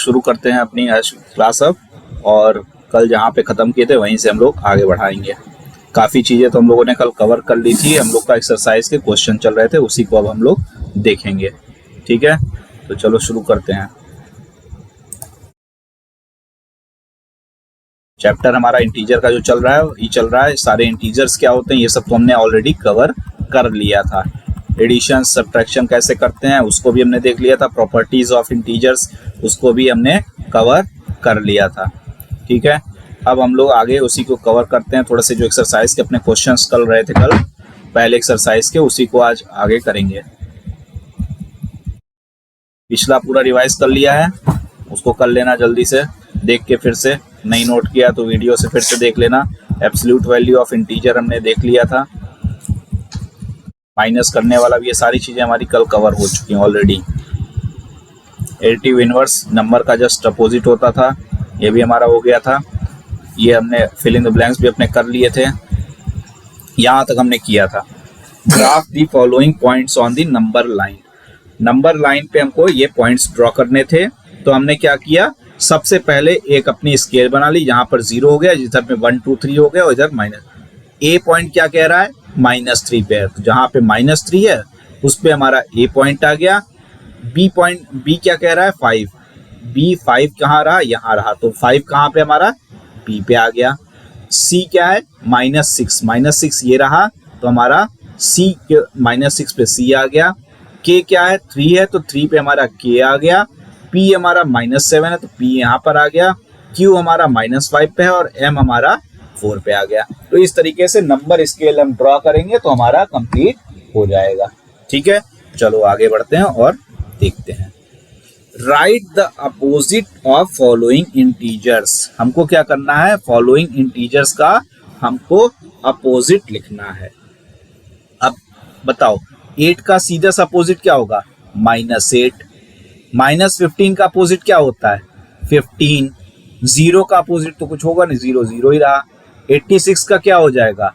शुरू करते हैं अपनी आज क्लास अब, और कल जहाँ पे ख़त्म किए थे वहीं से हम लोग आगे बढ़ाएंगे। काफ़ी चीज़ें तो हम लोगों ने कल कवर कर ली थी, हम लोग का एक्सरसाइज के क्वेश्चन चल रहे थे, उसी को अब हम लोग देखेंगे। ठीक है, तो चलो शुरू करते हैं। चैप्टर हमारा इंटीजर का जो चल रहा है ये चल रहा है। सारे इंटीजर्स क्या होते हैं ये सब तो हमने ऑलरेडी कवर कर लिया था। एडिशन सब्ट्रैक्शन कैसे करते हैं उसको भी हमने देख लिया था। प्रॉपर्टीज ऑफ इंटीजर्स उसको भी हमने कवर कर लिया था। ठीक है, अब हम लोग आगे उसी को कवर करते हैं। थोड़े से जो एक्सरसाइज के अपने क्वेश्चंस कल रहे थे, कल पहले एक्सरसाइज के, उसी को आज आगे करेंगे। पिछला पूरा रिवाइज कर लिया है, उसको कर लेना जल्दी से देख के। फिर से नहीं नोट किया तो वीडियो से फिर से देख लेना। एब्सोल्यूट वैल्यू ऑफ इंटीजर हमने देख लिया था, माइनस करने वाला भी, ये सारी चीजें हमारी कल कवर हो चुकी हैं ऑलरेडी। एडिटिव इनवर्स नंबर का जस्ट अपोजिट होता था, ये भी हमारा हो गया था। ये हमने फिल इन द ब्लैंक्स भी अपने कर लिए थे, यहाँ तक हमने किया था। Graph the following points on the number line. Number line पे हमको ये पॉइंट्स ड्रॉ करने थे, तो हमने क्या किया, सबसे पहले एक अपनी स्केल बना ली, जहां पर 0 हो गया, इधर में 1 2 3 हो गया, और इधर माइनस। ए पॉइंट क्या कह रहा है, -3 पे है, तो जहां पे -3 है उस पे हमारा ए पॉइंट आ गया। बी पॉइंट, बी क्या कह रहा है, 5, बी 5 कहाँ रहा, यहाँ रहा, तो 5 कहाँ पे हमारा, बी पे आ गया। सी क्या है, -6 ये रहा, तो हमारा सी के -6 पे सी आ गया। के क्या है, 3 है, तो 3 पे हमारा के आ गया। पी हमारा -7 है, तो पी यहाँ पर आ गया। क्यू हमारा -5 पे है, और एम हमारा 4 पे आ गया। तो इस तरीके से नंबर स्केल हम ड्रॉ करेंगे तो हमारा कंप्लीट हो जाएगा। ठीक है, चलो आगे बढ़ते हैं और देखते हैं। Right the opposite of following integers. हमको क्या करना है, फॉलोइंग इंटीजर्स का हमको अपोजिट लिखना है। अब बताओ, 8 का सीधा सा अपोजिट क्या होगा, -8। -15 का अपोजिट क्या होता है, 15। 0 का अपोजिट तो कुछ होगा नहीं, 0 0 ही रहा। 86 का क्या हो जाएगा,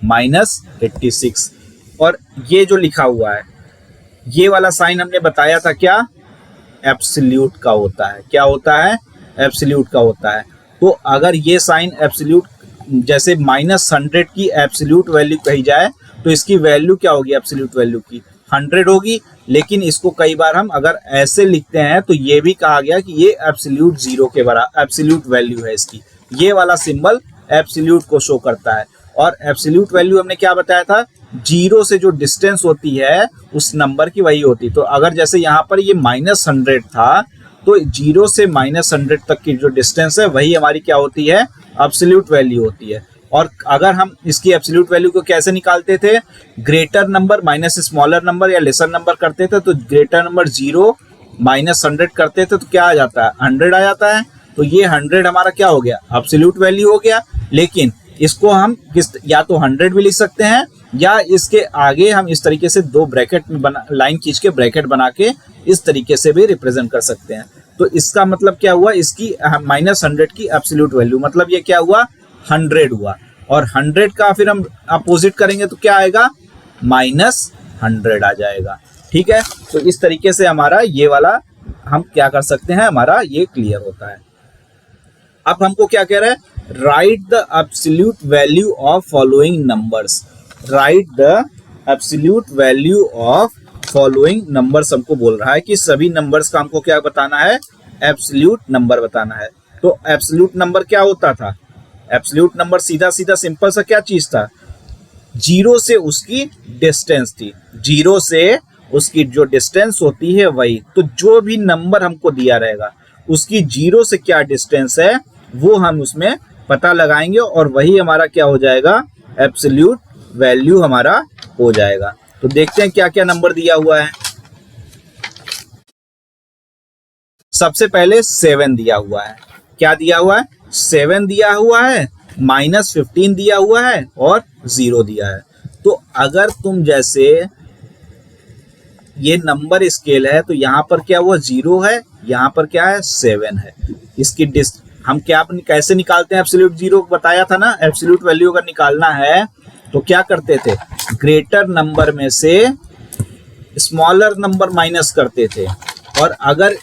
-86। और ये जो लिखा हुआ है, ये वाला साइन हमने बताया था क्या, एब्सोल्यूट का होता है। क्या होता है, एब्सोल्यूट का होता है। तो अगर ये साइन एब्सोल्यूट, जैसे -100 की एब्सोल्यूट वैल्यू कही जाए तो इसकी वैल्यू क्या होगी, एब्सोल्यूट वैल्यू की 100 होगी। लेकिन इसको कई बार हम अगर ऐसे लिखते हैं तो ये भी कहा गया कि ये एब्सोल्यूट 0 के बराबर एब्सोल्यूट वैल्यू है इसकी। ये वाला सिंबल एब्सोल्यूट को शो करता है। और एब्सोल्यूट वैल्यू हमने क्या बताया था, 0 से जो डिस्टेंस होती है उस नंबर की वही होती। तो अगर जैसे यहाँ पर ये -100 था, तो 0 से -100 तक की जो डिस्टेंस है वही हमारी क्या होती है, एब्सोल्यूट वैल्यू होती है। और अगर हम इसकी एब्सोल्यूट वैल्यू को कैसे निकालते थे, greater number minus smaller number या लेसर नंबर करते थे, तो ग्रेटर नंबर 0 -100 करते थे तो क्या आ जाता है, 100 आ जाता है। तो ये 100 हमारा क्या हो गया, एब्सोल्यूट वैल्यू हो गया। लेकिन इसको हम या तो 100 भी लिख सकते हैं, या इसके आगे हम इस तरीके से 2 ब्रैकेट बना, लाइन खींच के ब्रैकेट बना के इस तरीके से भी रिप्रेजेंट कर सकते हैं। तो इसका मतलब क्या हुआ, इसकी -100 की एब्सोल्यूट वैल्यू, मतलब ये क्या हुआ, 100 हुआ। और 100 का फिर हम अपोजिट करेंगे तो क्या आएगा, -100 आ जाएगा। ठीक है, तो इस तरीके से हमारा ये वाला हम क्या कर सकते हैं, हमारा ये क्लियर होता है। अब हमको क्या कह रहा है, right the absolute value of following numbers. Right the absolute value of following numbers हमको बोल रहा है कि सभी नंबर्स का हमको क्या बताना है, एब्सोल्यूट नंबर बताना है। तो एब्सोल्यूट नंबर क्या होता था, एब्सोल्यूट नंबर सीधा सीधा सिंपल सा क्या चीज था, 0 से उसकी डिस्टेंस थी। 0 से उसकी जो डिस्टेंस होती है वही, तो जो भी नंबर हमको दिया रहेगा उसकी 0 से क्या डिस्टेंस है वो हम उसमें पता लगाएंगे, और वही हमारा क्या हो जाएगा, एब्सोल्यूट वैल्यू हमारा हो जाएगा। तो देखते हैं क्या क्या नंबर दिया हुआ है। सबसे पहले 7 दिया हुआ है। क्या दिया हुआ है, 7 दिया हुआ है, -15 दिया हुआ है, और 0 दिया है। तो अगर तुम जैसे ये नंबर स्केल है तो यहाँ पर क्या हुआ, 0 है, यहाँ पर क्या है, 7 है। इसकी हम क्या कैसे निकालते हैं, एब्सोल्यूट 0 बताया था ना, एब्सोल्यूट वैल्यू अगर निकालना है तो क्या करते थे, ग्रेटर नंबर में से स्मॉलर नंबर माइनस करते थे। और अगर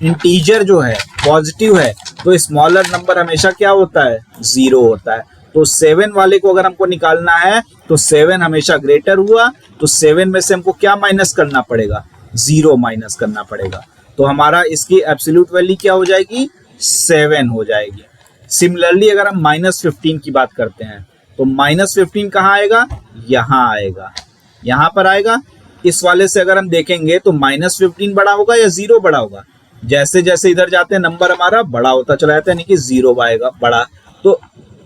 इंटीजर जो है पॉजिटिव है तो स्मॉलर नंबर हमेशा क्या होता है, 0 होता है। तो 7 वाले को अगर हमको निकालना है तो 7 हमेशा ग्रेटर हुआ, तो 7 में से हमको क्या माइनस करना पड़ेगा, 0 माइनस करना पड़ेगा। तो हमारा इसकी एब्सोल्यूट वैल्यू क्या हो जाएगी, 7 हो जाएगी। सिमिलरली अगर हम -15 की बात करते हैं तो -15 कहाँ आएगा, यहाँ आएगा, यहाँ पर आएगा। इस वाले से अगर हम देखेंगे तो -15 बड़ा होगा या 0 बड़ा होगा, जैसे जैसे इधर जाते हैं नंबर हमारा बड़ा होता चला जाता है, यानी कि 0 आएगा बड़ा। तो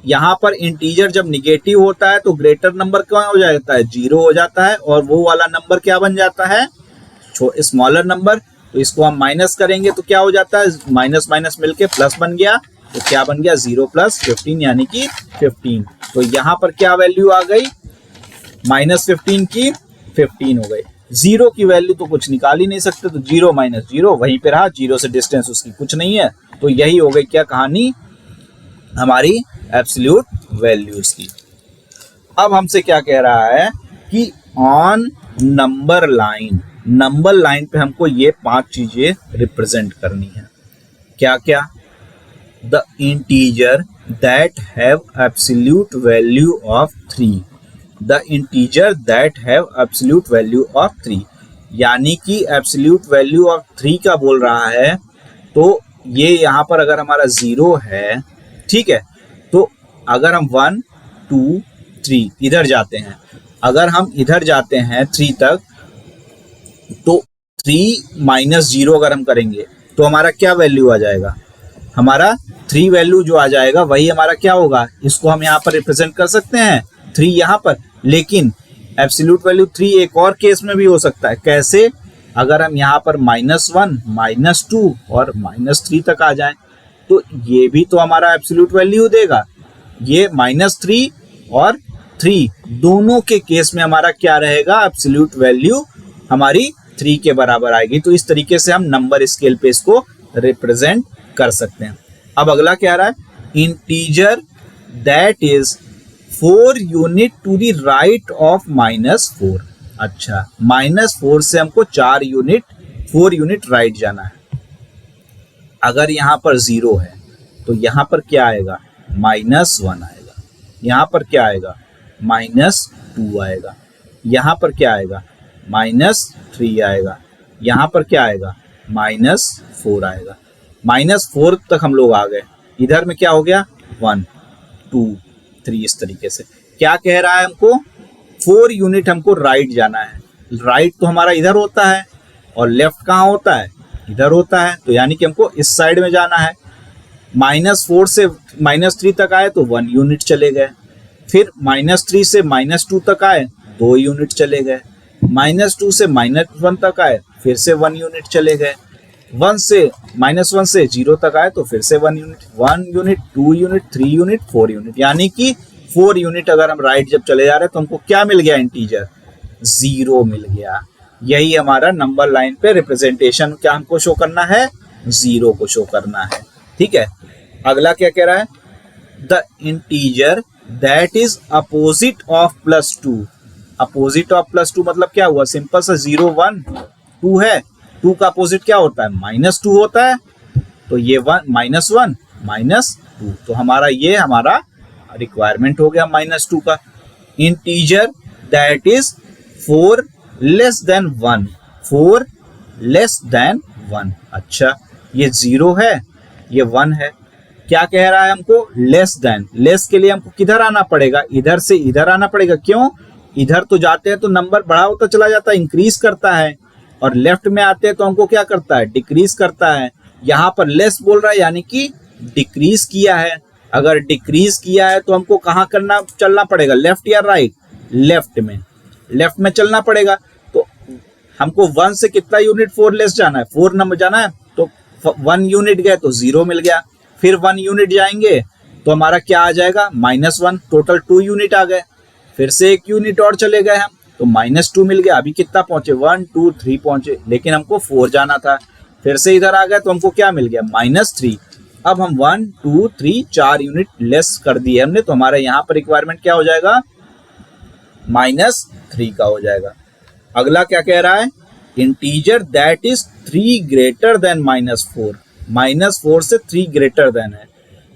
यहाँ पर इंटीजर जब निगेटिव होता है तो ग्रेटर नंबर क्या हो जाता है, 0 हो जाता है, और वो वाला नंबर क्या बन जाता है, स्मॉलर नंबर। तो इसको हम माइनस करेंगे तो क्या हो जाता है, माइनस माइनस मिलके प्लस बन गया, तो क्या बन गया 0 + 15 यानी कि 15। तो यहाँ पर क्या वैल्यू आ गई, -15 की 15 हो गई। 0 की वैल्यू तो कुछ निकाल ही नहीं सकते, तो 0 - 0 वहीं पे रहा, 0 से डिस्टेंस उसकी कुछ नहीं है। तो यही हो गई क्या कहानी हमारी एब्सोल्यूट वैल्यूज की। अब हमसे क्या कह रहा है कि ऑन नंबर लाइन पे हमको ये 5 चीजें रिप्रेजेंट करनी है। क्या क्या, the integer that have absolute value of 3, the integer that have absolute value of 3, यानी कि एब्सोल्यूट वैल्यू ऑफ 3 का बोल रहा है। तो ये यहाँ पर अगर हमारा 0 है, ठीक है, तो अगर हम 1 2 3 इधर जाते हैं, अगर हम इधर जाते हैं 3 तक, तो 3 - 0 अगर हम करेंगे तो हमारा क्या वैल्यू आ जाएगा, हमारा 3 वैल्यू जो आ जाएगा वही हमारा क्या होगा, इसको हम यहाँ पर रिप्रेजेंट कर सकते हैं 3 यहाँ पर। लेकिन एब्सोल्यूट वैल्यू 3 एक और केस में भी हो सकता है, कैसे, अगर हम यहाँ पर -1 -2 और -3 तक आ जाएं तो ये भी तो हमारा एब्सोल्यूट वैल्यू देगा। ये -3 और 3 दोनों के केस में हमारा क्या रहेगा, एब्सोल्यूट वैल्यू हमारी 3 के बराबर आएगी। तो इस तरीके से हम नंबर स्केल पे इसको रिप्रेजेंट कर सकते हैं। अब अगला क्या आ रहा है, integer that is 4 unit to the right of -4। अच्छा, -4 से हमको 4 यूनिट राइट जाना है। अगर यहाँ पर 0 है तो यहाँ पर क्या आएगा, -1 आएगा, यहाँ पर क्या आएगा, -2 आएगा, यहाँ पर क्या आएगा, -3 आएगा, यहाँ पर क्या आएगा, -4 आएगा। -4 तक हम लोग आ गए, इधर में क्या हो गया, 1 2 3 इस तरीके से। क्या कह रहा है हमको, 4 यूनिट हमको राइट जाना है। राइट तो हमारा इधर होता है और लेफ्ट कहाँ होता है, इधर होता है, तो यानी कि हमको इस साइड में जाना है। -4 से -3 तक आए तो 1 यूनिट चले गए, फिर -3 से -2 तक आए 2 यूनिट चले गए, -2 से -1 तक आए फिर से 1 यूनिट चले गए, -1 से 0 तक आए तो फिर से 1 यूनिट, 2 यूनिट, 3 यूनिट, 4 यूनिट, यानी कि 4 यूनिट अगर हम राइट जब चले जा रहे हैं तो हमको क्या मिल गया, इंटीजर 0 मिल गया। यही हमारा नंबर लाइन पे रिप्रेजेंटेशन क्या हमको शो करना है, 0 को शो करना है। ठीक है, अगला क्या कह रहा है, the integer that is opposite of +2। Opposite of +2 मतलब क्या हुआ, सिंपल सा 0 1 2 है, 2 का अपोजिट क्या होता है, -2 होता है, तो ये -1 -2, तो हमारा ये हमारा रिक्वायरमेंट हो गया -2 का। Integer that is 4 less than 1, 4 less than 1। अच्छा, ये 0 है, ये 1 है। क्या कह रहा है हमको, लेस देन। लेस के लिए हमको किधर आना पड़ेगा, इधर से इधर आना पड़ेगा। क्यों, इधर तो जाते हैं तो नंबर बड़ा होता चला जाता है, इंक्रीज करता है, और लेफ्ट में आते हैं तो हमको क्या करता है, डिक्रीज करता है। यहाँ पर लेस बोल रहा है यानी कि डिक्रीज किया है। अगर डिक्रीज किया है तो हमको कहाँ चलना पड़ेगा, लेफ्ट या राइट, लेफ्ट में चलना पड़ेगा। तो हमको 1 से कितना यूनिट 4 लेस जाना है, 4 नंबर जाना है, तो 1 यूनिट गए तो 0 मिल गया, फिर 1 यूनिट जाएंगे तो हमारा क्या आ जाएगा, -1, टोटल 2 यूनिट आ गए, फिर से 1 यूनिट और चले गए हम तो -2 मिल गया। अभी कितना पहुंचे, 1 2 3 पहुंचे, लेकिन हमको 4 जाना था, फिर से इधर आ गए तो हमको क्या मिल गया, -3। अब हम 1 2 3 4 यूनिट लेस कर दिए हमने, तो हमारे यहाँ पर रिक्वायरमेंट क्या हो जाएगा, -3 का हो जाएगा। अगला क्या कह रहा है, integer that is 3 greater than -4, -4 से 3 ग्रेटर देन है,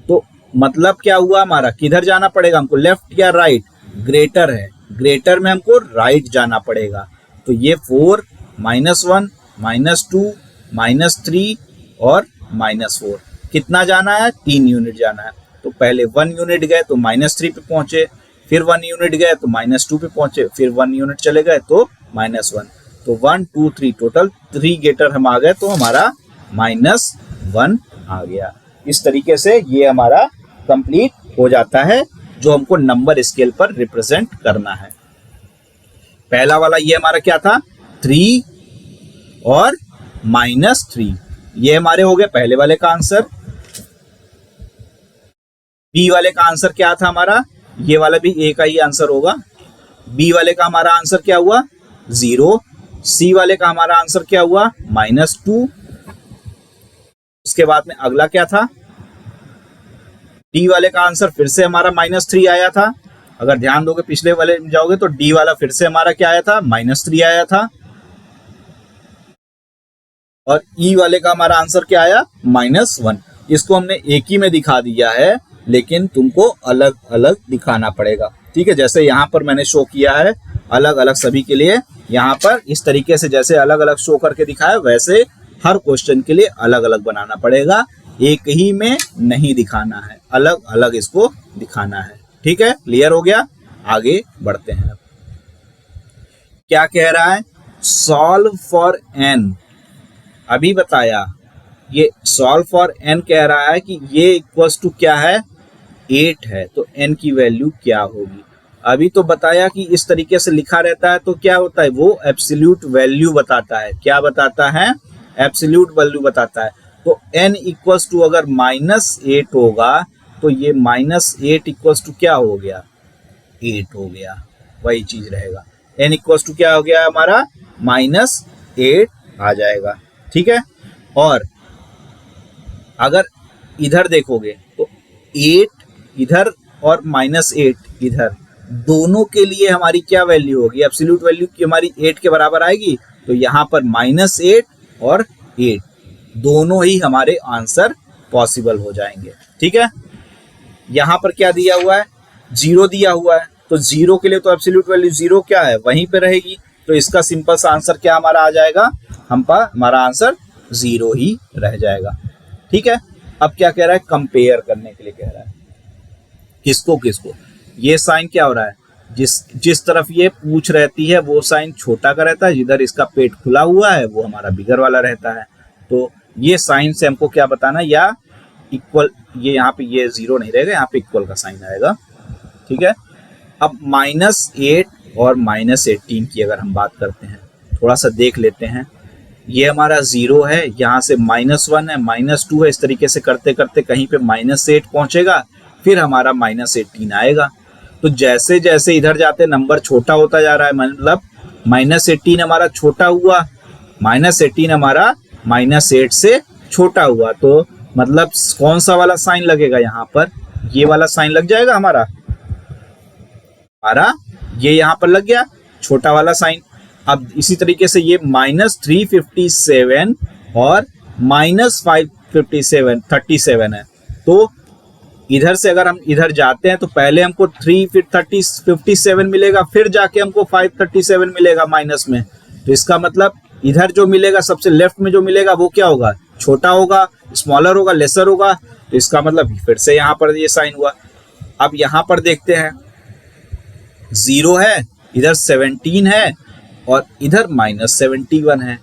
तो मतलब क्या हुआ हमारा, किधर जाना पड़ेगा हमको, लेफ्ट या राइट, ग्रेटर है, ग्रेटर में हमको राइट जाना पड़ेगा। तो ये 4, -1, -2, -3 और -4 कितना जाना है, 3 यूनिट जाना है। तो पहले 1 यूनिट गए तो -3 पे पहुंचे, फिर 1 यूनिट गए तो -2 पे पहुंचे, फिर 1 यूनिट चले गए तो -1, तो 1 2 3 टोटल 3 गेटर हम आ गए, तो हमारा -1 आ गया। इस तरीके से ये हमारा कंप्लीट हो जाता है जो हमको नंबर स्केल पर रिप्रेजेंट करना है। पहला वाला ये हमारा क्या था, 3 और -3, ये हमारे हो गए पहले वाले का आंसर। बी वाले का आंसर क्या था हमारा, ये वाला भी ए का ही आंसर होगा। बी वाले का हमारा आंसर क्या हुआ, 0। सी वाले का हमारा आंसर क्या हुआ, -2। उसके बाद में अगला क्या था, डी वाले का आंसर फिर से हमारा -3 आया था। अगर ध्यान दोगे पिछले वाले में जाओगे तो डी वाला फिर से हमारा क्या आया था, -3 आया था। और ई वाले का हमारा आंसर क्या आया, -1। इसको हमने एक ही में दिखा दिया है, लेकिन तुमको अलग अलग दिखाना पड़ेगा, ठीक है। जैसे यहाँ पर मैंने शो किया है अलग अलग सभी के लिए, यहाँ पर इस तरीके से जैसे अलग अलग शो करके दिखाया, वैसे हर क्वेश्चन के लिए अलग अलग बनाना पड़ेगा, एक ही में नहीं दिखाना है, अलग अलग इसको दिखाना है, ठीक है। क्लियर हो गया, आगे बढ़ते हैं। क्या कह रहा है, सॉल्व फॉर n, अभी बताया ये सॉल्व फॉर n कह रहा है कि ये इक्वल्स टू क्या है, 8 है, तो n की वैल्यू क्या होगी। अभी तो बताया कि इस तरीके से लिखा रहता है तो क्या होता है, वो एब्सोल्यूट वैल्यू बताता है। क्या बताता है, एब्सोल्यूट वैल्यू बताता है। तो n इक्वल्स टू अगर -8 होगा तो ये -8 इक्वल्स टू क्या हो गया, 8 हो गया, वही चीज रहेगा। n इक्वल्स टू क्या हो गया हमारा, -8 आ जाएगा, ठीक है। और अगर इधर देखोगे तो 8 इधर और -8 इधर, दोनों के लिए हमारी क्या वैल्यू होगी, एब्सोल्यूट वैल्यू की हमारी 8 के बराबर आएगी। तो यहाँ पर -8 और 8 दोनों ही हमारे आंसर पॉसिबल हो जाएंगे, ठीक है। यहाँ पर क्या दिया हुआ है, 0 दिया हुआ है, तो 0 के लिए तो एब्सोल्यूट वैल्यू 0 क्या है, वहीं पे रहेगी। तो इसका सिंपल सा आंसर क्या हमारा आ जाएगा, हमारा आंसर 0 ही रह जाएगा, ठीक है। अब क्या कह रहा है, कंपेयर करने के लिए कह रहा है, किसको किसको, ये साइन क्या हो रहा है, जिस तरफ ये पूंछ रहती है वो साइन छोटा का रहता है, जिधर इसका पेट खुला हुआ है वो हमारा बिगर वाला रहता है। तो ये साइन से हमको क्या बताना, या इक्वल, ये यहाँ पे ये 0 नहीं रहेगा, यहाँ पे इक्वल का साइन आएगा, ठीक है। अब -8 और -18 की अगर हम बात करते हैं, थोड़ा सा देख लेते हैं। ये हमारा 0 है, यहाँ से -1 है, -2 है, इस तरीके से करते करते कहीं पे -8 पहुंचेगा, फिर हमारा -18 आएगा। तो जैसे जैसे इधर जाते नंबर छोटा होता जा रहा है, मतलब -18 हमारा छोटा हुआ, -18 हमारा -8 से छोटा हुआ, तो मतलब कौन सा वाला साइन लगेगा यहाँ पर, ये वाला साइन लग जाएगा हमारा ये यहाँ पर लग गया छोटा वाला साइन। अब इसी तरीके से ये -357 और -557 37 है, तो इधर से अगर हम इधर जाते हैं तो पहले हमको 3 फिर 57 मिलेगा, फिर जाके हमको 537 मिलेगा माइनस में। तो इसका मतलब इधर जो मिलेगा सबसे लेफ्ट में जो मिलेगा वो क्या होगा, छोटा होगा, स्मॉलर होगा, लेसर होगा। तो इसका मतलब फिर से यहाँ पर ये साइन हुआ। अब यहाँ पर देखते हैं 0 है, इधर 17 है और इधर -71 है,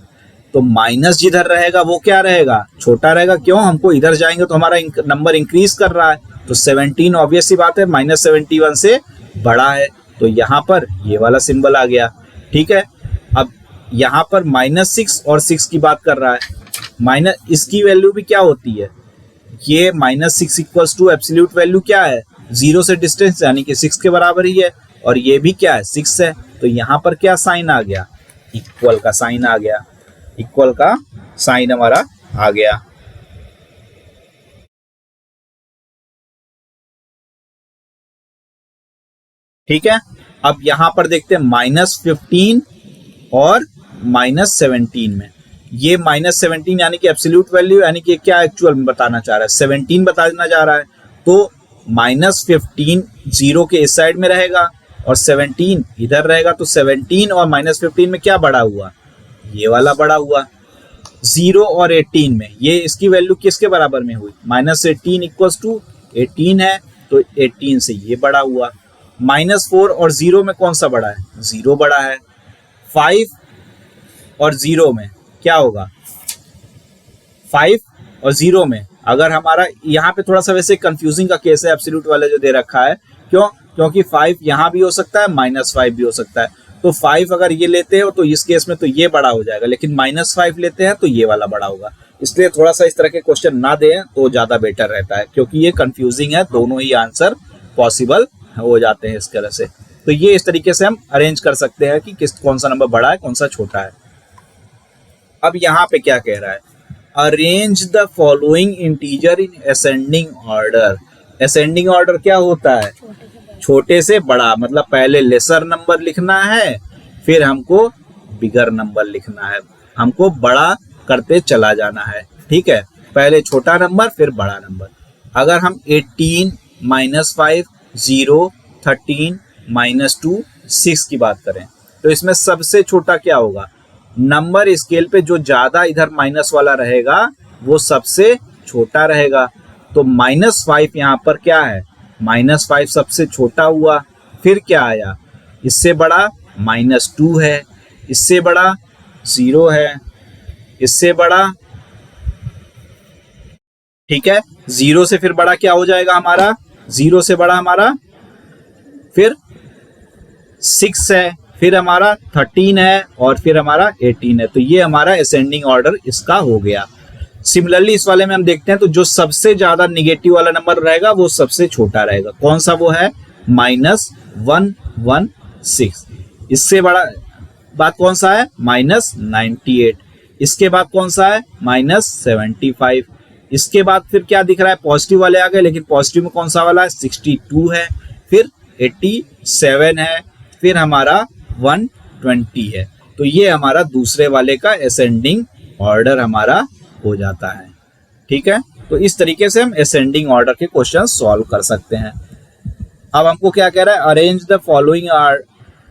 तो माइनस जिधर रहेगा वो क्या रहेगा, छोटा रहेगा। क्यों, हमको इधर जाएंगे तो हमारा नंबर इंक्रीज कर रहा है, तो 17 ऑब्वियस सी बात है -71 से बड़ा है, तो यहाँ पर ये वाला सिंबल आ गया, ठीक है। अब यहाँ पर -6 और 6 की बात कर रहा है, माइनस इसकी वैल्यू भी क्या होती है, ये -6 इक्वल्स टू एब्सोल्यूट वैल्यू क्या है, 0 से डिस्टेंस यानी कि 6 के बराबर ही है, और ये भी क्या है 6 है। तो यहाँ पर क्या साइन आ गया, इक्वल का साइन आ गया, इक्वल का साइन हमारा आ गया। ठीक है, अब यहां पर देखते हैं -15 और -17 में ये -17 यानी कि एब्सोल्यूट वैल्यू, यानी कि क्या एक्चुअल में बताना चाह रहा है, 17 बताना चाह रहा है। तो -15 जीरो के इस साइड में रहेगा और 17 इधर रहेगा, तो 17 और -15 में क्या बड़ा हुआ, ये वाला बड़ा हुआ। 0 और 18 में ये इसकी वैल्यू किसके बराबर में हुई, -18 इक्वल्स टू 18 है, तो 18 से ये बड़ा हुआ। -4 और 0 में कौन सा बड़ा है, 0 बड़ा है। 5 और 0 में क्या होगा, 5 और 0 में अगर हमारा यहाँ पे थोड़ा सा वैसे कंफ्यूजिंग का केस है, एब्सोल्यूट वाला जो दे रखा है, क्यों, क्योंकि 5 यहाँ भी हो सकता है, -5 भी हो सकता है। तो 5 अगर ये लेते हो तो इस केस में तो ये बड़ा हो जाएगा, लेकिन -5 लेते हैं तो ये वाला बड़ा होगा। इसलिए थोड़ा सा इस तरह के क्वेश्चन ना दें तो ज़्यादा बेटर रहता है, क्योंकि ये कंफ्यूजिंग है, दोनों ही आंसर पॉसिबल हो जाते हैं इस तरह से। तो ये इस तरीके से हम अरेंज कर सकते हैं कि कौन सा नंबर बड़ा है, कौन सा छोटा है। अब यहाँ पे क्या कह रहा है, arrange the following integer in ascending order. Ascending order क्या होता है, छोटे से बड़ा, मतलब पहले लेसर नंबर लिखना है, फिर हमको बिगर नंबर लिखना है, हमको बड़ा करते चला जाना है, ठीक है। पहले छोटा नंबर फिर बड़ा नंबर। अगर हम 18 -5 0 13 -2 6 की बात करें तो इसमें सबसे छोटा क्या होगा, नंबर स्केल पे जो ज्यादा इधर माइनस वाला रहेगा वो सबसे छोटा रहेगा। तो -5 यहाँ पर क्या है, -5 सबसे छोटा हुआ। फिर क्या आया, इससे बड़ा -2 है, इससे बड़ा 0 है, इससे बड़ा, ठीक है, 0 से फिर बड़ा क्या हो जाएगा हमारा, 0 से बड़ा हमारा फिर 6 है, फिर हमारा 13 है और फिर हमारा 18 है। तो ये हमारा असेंडिंग ऑर्डर इसका हो गया। सिमिलरली इस वाले में हम देखते हैं तो जो सबसे ज्यादा निगेटिव वाला नंबर रहेगा वो सबसे छोटा रहेगा। कौन सा वो है, -116। इससे बड़ा बात कौन सा है, -98। इसके बाद कौन सा है, -75। इसके बाद फिर क्या दिख रहा है, पॉजिटिव वाले आ गए, लेकिन पॉजिटिव में कौन सा वाला है, 62 है, फिर 87 है, फिर हमारा 120 है। तो ये हमारा दूसरे वाले का असेंडिंग ऑर्डर हमारा हो जाता है, ठीक है। तो इस तरीके से हम असेंडिंग ऑर्डर के क्वेश्चन सॉल्व कर सकते हैं। अब हमको क्या कह रहा है, arrange the following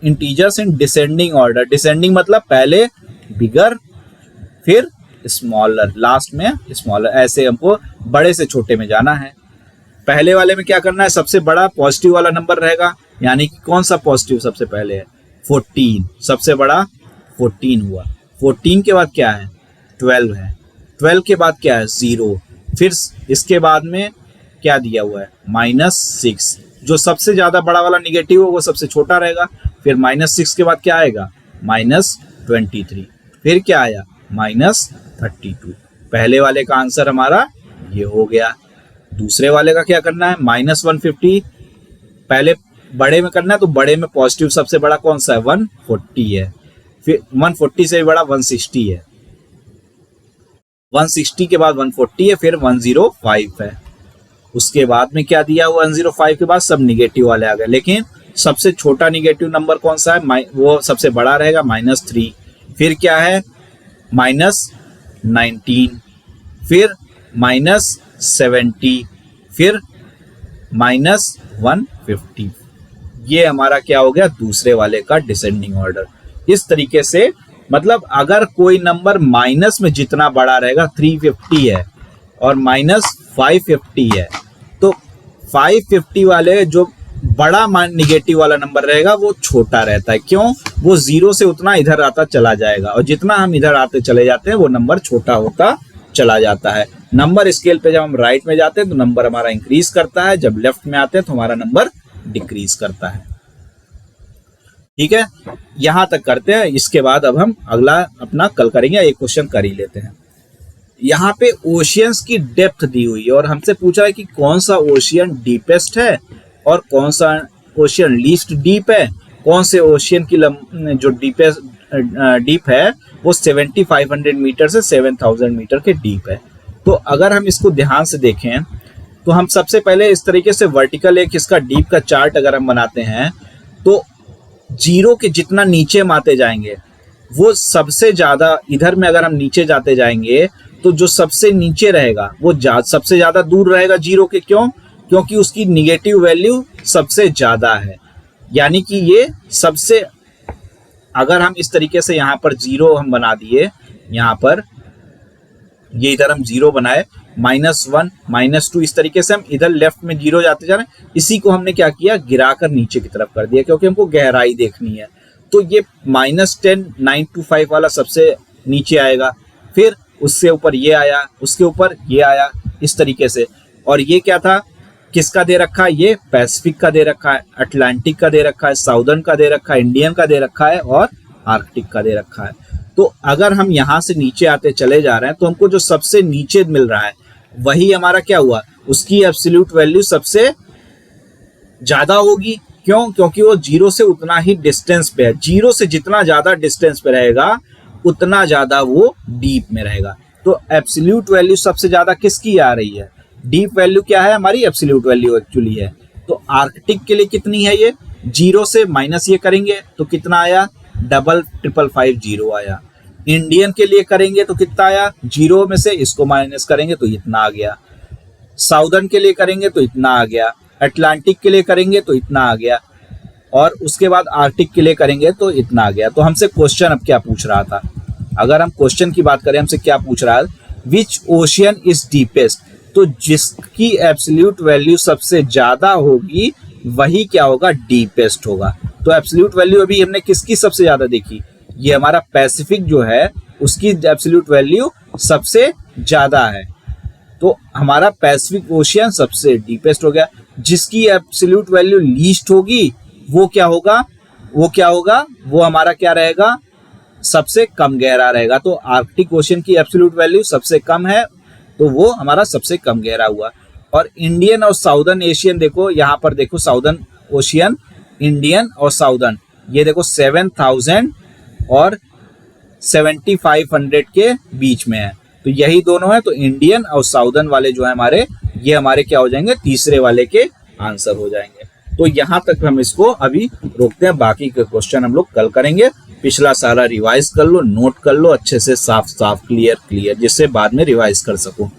integers in descending order. Descending मतलब पहले बिगर फिर स्मॉलर, लास्ट में स्मॉलर, ऐसे हमको बड़े से छोटे में जाना है। पहले वाले में क्या करना है, सबसे बड़ा पॉजिटिव वाला नंबर रहेगा, यानी कि कौन सा पॉजिटिव सबसे पहले है, 14, सबसे बड़ा 14 हुआ। 14 के बाद क्या है, 12 है, 12 के बाद क्या है, 0, फिर इसके बाद में क्या दिया हुआ है, -6। जो सबसे ज्यादा बड़ा वाला निगेटिव हो वो सबसे छोटा रहेगा। फिर -6 के बाद क्या आएगा, -23, फिर क्या आया, -32। पहले वाले का आंसर हमारा ये हो गया। दूसरे वाले का क्या करना है, -150, पहले बड़े में करना है, तो बड़े में पॉजिटिव सबसे बड़ा कौन सा है, 140 है, फिर 140 से भी बड़ा 160 है, 160 के बाद 140 है, फिर 105 है। उसके बाद में क्या दिया हुआ, 105 के बाद सब निगेटिव वाले आ गए, लेकिन सबसे छोटा निगेटिव नंबर कौन सा है, वो सबसे बड़ा रहेगा, -3। फिर क्या है, -19, फिर -70, फिर -150। ये हमारा क्या हो गया, दूसरे वाले का डिसेंडिंग ऑर्डर। इस तरीके से मतलब अगर कोई नंबर माइनस में जितना बड़ा रहेगा, 350 है और -550 है, तो 550 वाले जो बड़ा निगेटिव वाला नंबर रहेगा वो छोटा रहता है। क्यों, वो 0 से उतना इधर आता चला जाएगा, और जितना हम इधर आते चले जाते हैं वो नंबर छोटा होता चला जाता है। नंबर स्केल पे जब हम राइट में जाते हैं तो नंबर हमारा इंक्रीज करता है, जब लेफ्ट में आते हैं तो हमारा नंबर डिक्रीज करता है, ठीक है। यहां तक करते हैं, इसके बाद अब हम अगला अपना कल करेंगे, एक क्वेश्चन कर ही लेते हैं। यहाँ पे ओशियंस की डेप्थ दी हुई है और हमसे पूछा है कि कौन सा ओशियन डीपेस्ट है और कौन सा ओशियन लीस्ट डीप है। कौन से ओशियन की जो डीप है वो 7500 मीटर से 7000 मीटर के डीप है। तो अगर हम इसको ध्यान से देखें तो हम सबसे पहले इस तरीके से वर्टिकल एक इसका डीप का चार्ट अगर हम बनाते हैं तो 0 के जितना नीचे हम आते जाएंगे वो सबसे ज्यादा, इधर में अगर हम नीचे जाते जाएंगे तो जो सबसे नीचे रहेगा वो सबसे ज्यादा दूर रहेगा जीरो के। क्यों? क्योंकि उसकी निगेटिव वैल्यू सबसे ज्यादा है। यानी कि ये सबसे, अगर हम इस तरीके से यहाँ पर जीरो हम बना दिए, यहाँ पर ये इधर हम जीरो बनाए, -1 -2, इस तरीके से हम इधर लेफ्ट में जीरो जाते जा रहे हैं। इसी को हमने क्या किया, गिराकर नीचे की तरफ कर दिया, क्योंकि हमको गहराई देखनी है। तो ये -10 925 वाला सबसे नीचे आएगा, फिर उससे ऊपर ये आया, उसके ऊपर ये आया, इस तरीके से। और ये क्या था, किसका दे रखा है, ये पैसिफिक का दे रखा है, अटलांटिक का दे रखा है, साउदर्न का दे रखा है, इंडियन का दे रखा है और आर्कटिक का दे रखा है। तो अगर हम यहाँ से नीचे आते चले जा रहे हैं तो हमको जो सबसे नीचे मिल रहा है वही हमारा क्या हुआ, उसकी एब्सोल्यूट वैल्यू सबसे ज्यादा होगी। क्यों? क्योंकि वो जीरो से उतना ही डिस्टेंस पे है। जीरो से जितना ज्यादा डिस्टेंस पे रहेगा उतना ज्यादा वो डीप में रहेगा। तो एब्सोल्यूट वैल्यू सबसे ज्यादा किसकी आ रही है, डीप वैल्यू क्या है हमारी, एब्सोल्यूट वैल्यू एक्चुअली है। तो आर्कटिक के लिए कितनी है, ये जीरो से माइनस ये करेंगे तो कितना आया, 55550 आया। इंडियन के लिए करेंगे तो कितना आया, जीरो में से इसको माइनस करेंगे तो इतना आ गया। साउदर्न के लिए करेंगे तो इतना आ गया। अटलांटिक के लिए करेंगे तो इतना आ गया। और उसके बाद आर्कटिक के लिए करेंगे तो इतना आ गया। तो हमसे क्वेश्चन अब क्या पूछ रहा था, अगर हम क्वेश्चन की बात करें, हमसे क्या पूछ रहा है, विच ओशियन इज डीपेस्ट। तो जिसकी एब्सोल्यूट वैल्यू सबसे ज्यादा होगी वही क्या होगा, डीपेस्ट होगा। तो एब्सोल्यूट वैल्यू अभी हमने किसकी सबसे ज्यादा देखी, ये हमारा पैसिफिक जो है उसकी एब्सोल्यूट वैल्यू सबसे ज्यादा है। तो हमारा पैसिफिक ओशियन सबसे डीपेस्ट हो गया। जिसकी एब्सोल्यूट वैल्यू लीस्ट होगी वो क्या होगा, वो हमारा क्या रहेगा, सबसे कम गहरा रहेगा। तो आर्कटिक ओशियन की एब्सोल्यूट वैल्यू सबसे कम है तो वो हमारा सबसे कम गहरा हुआ। और इंडियन और साउदर्न एशियन, देखो यहाँ पर देखो, साउदर्न ओशियन, इंडियन और साउदर्न, ये देखो 7000 और 7500 के बीच में है। तो यही दोनों है। तो इंडियन और साउदर्न वाले जो है हमारे, ये हमारे क्या हो जाएंगे, तीसरे वाले के आंसर हो जाएंगे। तो यहाँ तक हम इसको अभी रोकते हैं, बाकी के क्वेश्चन हम लोग कल करेंगे। पिछला सारा रिवाइज कर लो, नोट कर लो अच्छे से, साफ साफ क्लियर, जिससे बाद में रिवाइज कर सको।